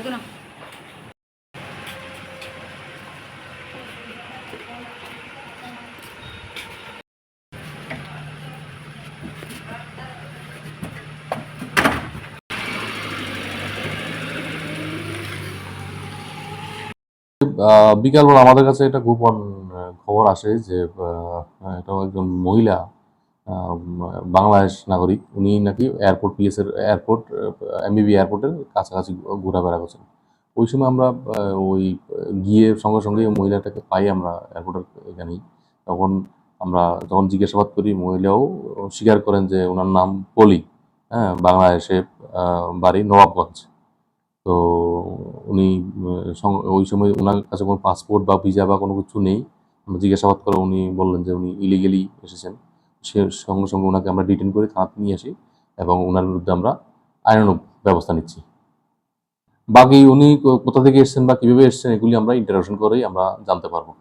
লাগবে না। বিকালবেলা আমাদের কাছে একটা গোপন খবর আসে যে এটা একজন মহিলা বাংলাদেশ নাগরিক, উনি নাকি এয়ারপোর্ট পিএসের এয়ারপোর্ট এমবিবি এয়ারপোর্টের কাছাকাছি ঘোরাফেরা করছেন। ওই সময় আমরা ওই গিয়ে সঙ্গে সঙ্গে ওই মহিলাটাকে পাই আমরা এয়ারপোর্টের এখানেই। তখন আমরা যখন জিজ্ঞাসাবাদ করি, মহিলাও স্বীকার করেন যে ওনার নাম পলি, হ্যাঁ, বাংলাদেশে বাড়ি নবাবগঞ্জ। তো উনি ওই সময় ওনার কাছে কোনো পাসপোর্ট বা ভিসা বা কোনো কিছু নেই। আমরা জিজ্ঞাসাবাদ করে উনি বললেন যে উনি ইলিগেলি এসেছেন। সে সঙ্গে সঙ্গে ওনাকে আমরা ডিটেইন করে থানাতে নিয়ে আসি এবং ওনার বিরুদ্ধে আমরা আইনানুগ ব্যবস্থা নিচ্ছি। বাকি উনি কোথা থেকে এসেছেন বা কিভাবে এসেছেন এগুলি আমরা ইন্টারোগেশন করেই আমরা জানতে পারবো।